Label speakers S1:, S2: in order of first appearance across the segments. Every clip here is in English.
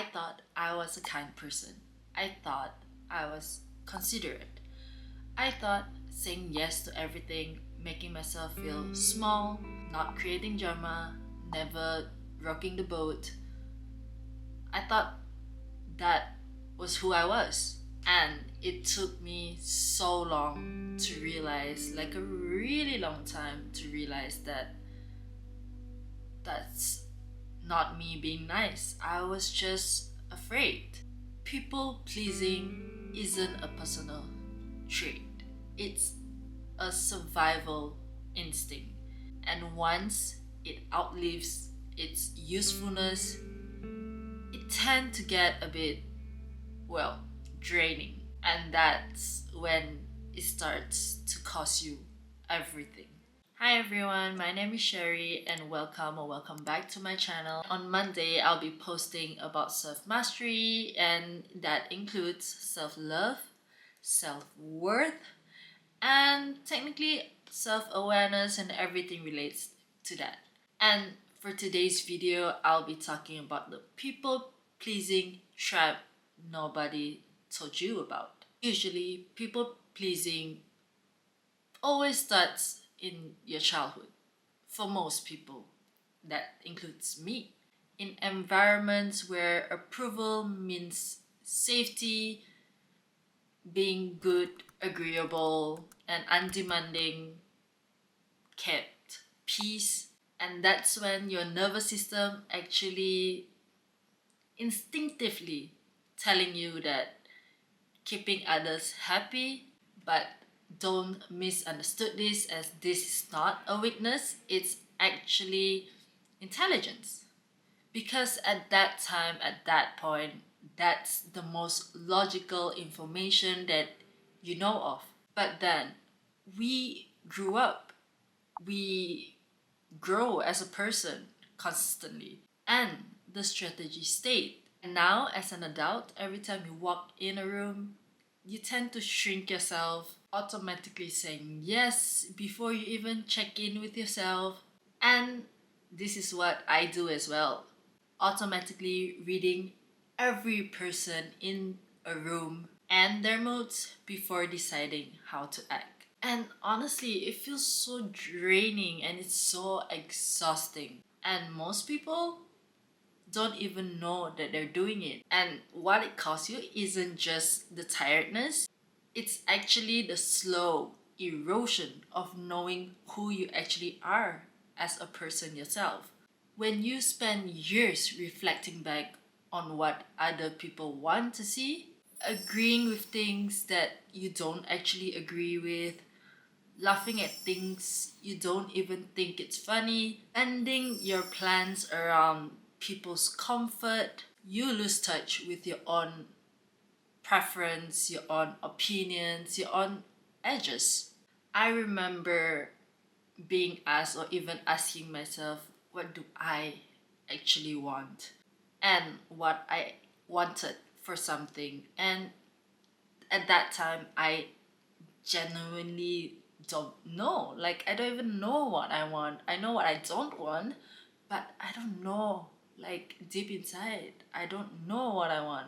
S1: I thought I was a kind person. I thought I was considerate. I thought saying yes to everything, making myself feel small, not creating drama, never rocking the boat. I thought that was who I was. And it took me so long to realize, like a really long time to realize that that's not me being nice. I was just afraid. People pleasing isn't a personal trait, it's a survival instinct. And once it outlives its usefulness, it tends to get a bit, well, draining. And that's when it starts to cost you everything. Hi everyone, my name is Sherry and welcome back to my channel. On Monday, I'll be posting about self-mastery, and that includes self-love, self-worth, and technically self-awareness, and everything relates to that. And for today's video, I'll be talking about the people-pleasing trap nobody told you about. Usually, people-pleasing always starts in your childhood. For most people, that includes me. In environments where approval means safety, being good, agreeable, and undemanding, kept peace. And that's when your nervous system actually instinctively telling you that keeping others happy, but don't misunderstood this as this is not a weakness, it's actually intelligence. Because at that time, at that point, that's the most logical information that you know of. But then we grew up, we grow as a person constantly, and the strategy stayed. And now, as an adult, every time you walk in a room, you tend to shrink yourself, automatically saying yes before you even check in with yourself. And this is what I do as well. Automatically reading every person in a room and their moods before deciding how to act. And honestly, it feels so draining and it's so exhausting. And most people don't even know that they're doing it. And what it costs you isn't just the tiredness, it's actually the slow erosion of knowing who you actually are as a person yourself. When you spend years reflecting back on what other people want to see, agreeing with things that you don't actually agree with, laughing at things you don't even think it's funny, ending your plans around people's comfort, you lose touch with your own preference, your own opinions, your own edges. I remember being asked or even asking myself, what do I actually want? And what I wanted for something. And at that time, I genuinely don't know. Like, I don't even know what I want. I know what I don't want, but I don't know. Like, deep inside, I don't know what I want.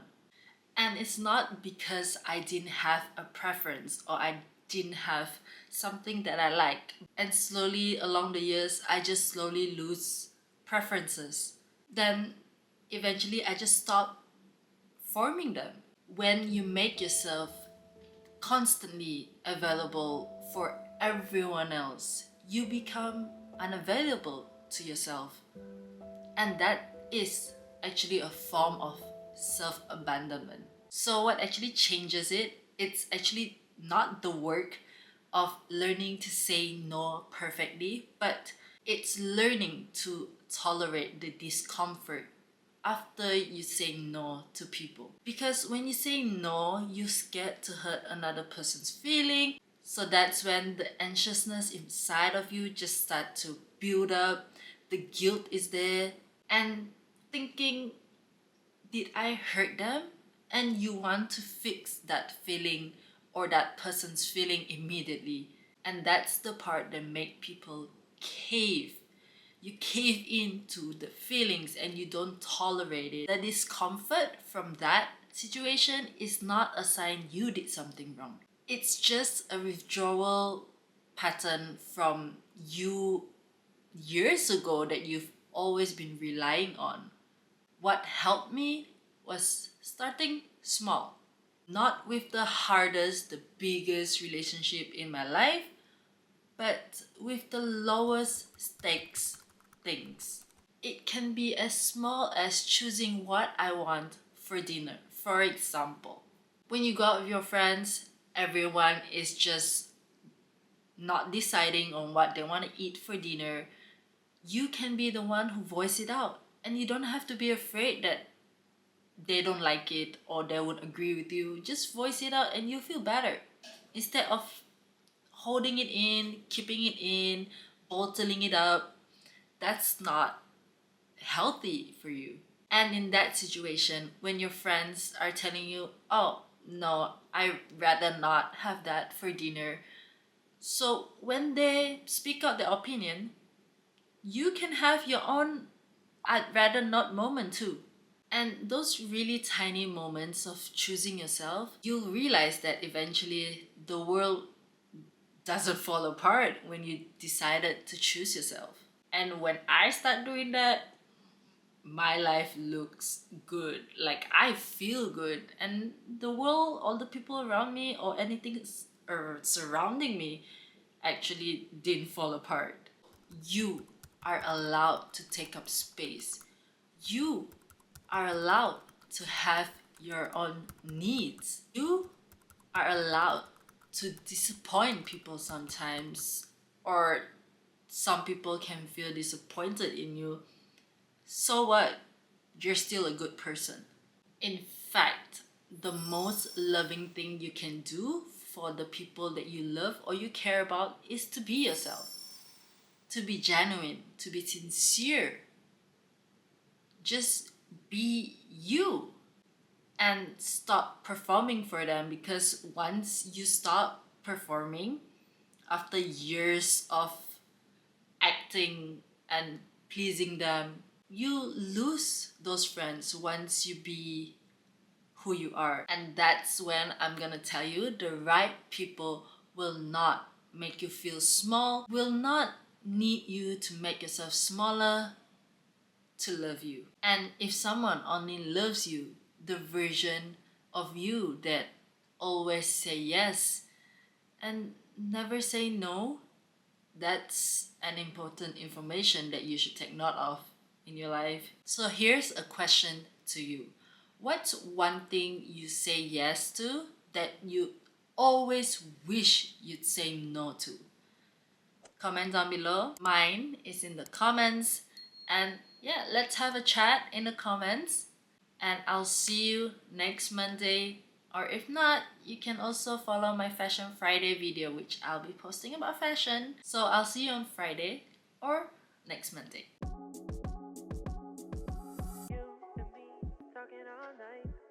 S1: And it's not because I didn't have a preference or I didn't have something that I like. And slowly along the years, I just slowly lose preferences. Then eventually I just stop forming them. When you make yourself constantly available for everyone else, you become unavailable to yourself. And that is actually a form of self-abandonment. So what actually changes it, it's actually not the work of learning to say no perfectly, but it's learning to tolerate the discomfort after you say no to people. Because when you say no, you're scared to hurt another person's feeling. So that's when the anxiousness inside of you just start to build up. The guilt is there, and thinking, did I hurt them? And you want to fix that feeling or that person's feeling immediately. And that's the part that make people cave. you cave into the feelings and you don't tolerate it. The discomfort from that situation is not a sign you did something wrong. It's just a withdrawal pattern from you years ago that you've always been relying on. What helped me was starting small. Not with the hardest, the biggest relationship in my life, but with the lowest stakes things. It can be as small as choosing what I want for dinner. For example, when you go out with your friends, everyone is just not deciding on what they want to eat for dinner. You can be the one who voice it out, and you don't have to be afraid that they don't like it or they won't agree with you. Just voice it out and you feel better instead of holding it in, keeping it in, bottling it up. That's not healthy for you. And in that situation, when your friends are telling you, oh no, I'd rather not have that for dinner, so when they speak out their opinion, you can have your own I'd rather not moment too. And those really tiny moments of choosing yourself, you'll realize that eventually the world doesn't fall apart when you decided to choose yourself. And when I start doing that, my life looks good. Like I feel good, and the world, all the people around me, or anything surrounding me actually didn't fall apart. You are allowed to take up space. You are allowed to have your own needs. You are allowed to disappoint people sometimes, or some people can feel disappointed in you. So what? You're still a good person. In fact, the most loving thing you can do for the people that you love or you care about is to be yourself, to be genuine, to be sincere. Just be you and stop performing for them, because once you stop performing after years of acting and pleasing them, you lose those friends once you be who you are. And that's when I'm gonna tell you the right people will not make you feel small, will not need you to make yourself smaller to love you. And if someone only loves you, the version of you that always say yes and never say no, that's an important information that you should take note of in your life. So here's a question to you. What's one thing you say yes to that you always wish you'd say no to? Comment down below. Mine is in the comments. And yeah, let's have a chat in the comments. And I'll see you next Monday. Or if not, you can also follow my Fashion Friday video, which I'll be posting about fashion. So I'll see you on Friday or next Monday.